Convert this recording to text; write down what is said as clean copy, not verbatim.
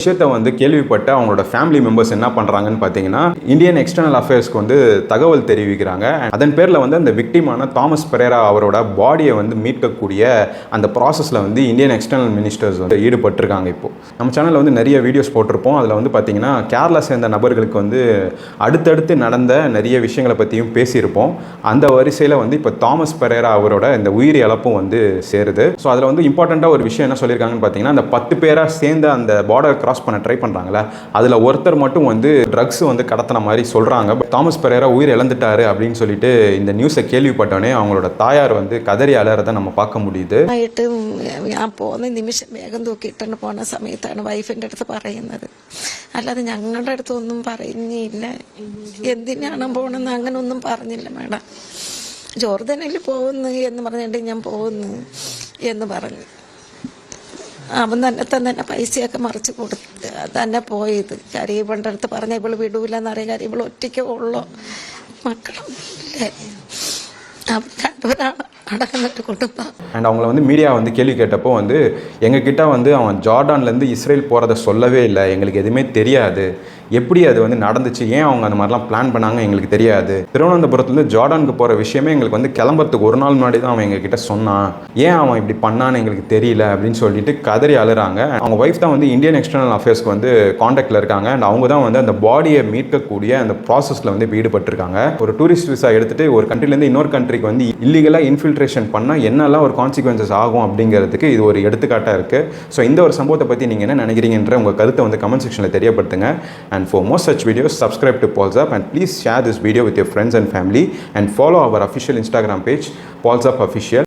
விஷயத்தை வந்து கேள்விப்பட்டு அவங்களோட ஃபேமிலி மெம்பர்ஸ் என்ன பண்ணுறாங்கன்னு பார்த்தீங்கன்னா இந்தியன் எக்ஸ்டர்னல் அஃபேர்ஸ்க்கு வந்து தகவல் தெரிவிக்கிறாங்க. அதன் பேரில் வந்து அந்த விக்டிமான தாமஸ் பெரேரா அவரோட பாடியை வந்து மீட்கக்கூடிய அந்த ப்ராசஸில் வந்து இந்தியன் எக்ஸ்டர்னல் மினிஸ்டர்ஸ் வந்து ஈடுபட்டிருக்காங்க. இப்போது நம்ம சேனலில் வந்து நிறைய வீடியோஸ் போட்டிருப்போம். அதில் வந்து பார்த்தீங்கன்னா கேரளா சேர்ந்த நபர்களுக்கு வந்து அடுத்தடுத்து நடந்த நிறைய விஷயங்களை பற்றியும் பேசியிருப்போம். அந்த வரிசையில் வந்து இப்போ தாமஸ் பெரேரா அவரோட இந்த உயிர் இழப்பும் வந்து சேருது. ஸோ அதில் வந்து இம்பார்ட்டண்ட்டாக ஒரு விஷயம் என்ன சொல்லியிருக்காங்கன்னு பார்த்தீங்கன்னா, அந்த 10 பேராக சேர்ந்த அந்த பார்டர் கிராஸ் பண்ண ட்ரை பண்ணுறாங்களே, அதில் ஒருத்தர் மட்டும் வந்து ட்ரக்ஸ் வந்து கடத்தின மாதிரி சொல்கிறாங்க. தாமஸ் பெரேரா உயிர் இழந்துட்டாரு அப்படின்னு சொல்லிட்டு இந்த நியூஸை கேள்விப்பட்டோன்னே அவங்களோட தாயார் வந்து கதறி அலறதை நம்ம பார்க்க முடியுது. ഞാൻ പോകുന്ന നിമിഷം വേഗം തൂക്കിയിട്ടുണ്ട് പോണ സമയത്താണ് വൈഫിൻ്റെ അടുത്ത് പറയുന്നത്. അല്ലാതെ ഞങ്ങളുടെ അടുത്തൊന്നും പറഞ്ഞില്ല. എന്തിനാണ് പോണെന്ന് അങ്ങനെ ഒന്നും പറഞ്ഞില്ല മാഡം. ജോർദനിൽ പോകുന്നു എന്ന് പറഞ്ഞിട്ട് ഞാൻ പോകുന്നു എന്ന് പറഞ്ഞു. അവൻ തന്നെ പൈസയൊക്കെ മറിച്ച് കൊടുത്ത് തന്നെ പോയത്. കരീബിൻ്റെ അടുത്ത് പറഞ്ഞ ഇവള് വിടൂലെന്നറിയാം. കരീബിൾ ഒറ്റയ്ക്ക് ഉള്ളു, മക്കളും അവൻ കണ്ടവരാണ് அடக்கங்கட்டு குடும்பம். அண்ட் அவங்கள வந்து மீடியா வந்து கேள்வி கேட்டப்போ வந்து எங்ககிட்ட வந்து அவன் ஜார்டான்லேருந்து இஸ்ரேல் போகிறத சொல்லவே இல்லை, எங்களுக்கு எதுவுமே தெரியாது, எப்படி அது வந்து நடந்துச்சு, ஏன் அவங்க அந்த மாதிரிலாம் பிளான் பண்ணாங்க எங்களுக்கு தெரியாது, திருவனந்தபுரத்துலேருந்து ஜார்டானுக்கு போகிற விஷயமே எங்களுக்கு வந்து கிளம்புறதுக்கு ஒரு நாள் முன்னாடி தான் அவன் எங்ககிட்ட சொன்னான், ஏன் அவன் இப்படி பண்ணான்னு எங்களுக்கு தெரியல அப்படின்னு சொல்லிட்டு கதறி அழுறாங்க. அவங்க ஒய்ஃப் தான் வந்து இந்தியன் எக்ஸ்டர்னல் அஃபேர்ஸ்க்கு வந்து காண்டாக்டில் இருக்காங்க. அண்ட் அவங்க தான் வந்து அந்த பாடியை மீட்கக்கூடிய அந்த ப்ராசஸில் வந்து ஈடுபட்டிருக்காங்க. ஒரு டூரிஸ்ட் விசா எடுத்துகிட்டு ஒரு கண்ட்ரிலேருந்து இன்னொரு கண்ட்ரிக்கு வந்து இல்லீகலாக இன்ஃபில்ட்ரேஷன் பண்ணால் என்னெல்லாம் ஒரு கான்சிக்வன்சஸ் ஆகும் அப்படிங்கிறதுக்கு இது ஒரு எடுத்துக்காட்டாக இருக்குது. ஸோ இந்த ஒரு சம்பவத்தை பற்றி நீங்கள் என்ன நினைக்கிறீங்கன்ற உங்கள் கருத்தை வந்து கமெண்ட் செக்ஷனில் தெரியப்படுத்துங்க. And for more such videos, subscribe to Pulse-Up and please share this video with your friends and family and follow our official Instagram page, Pulse-Up Official.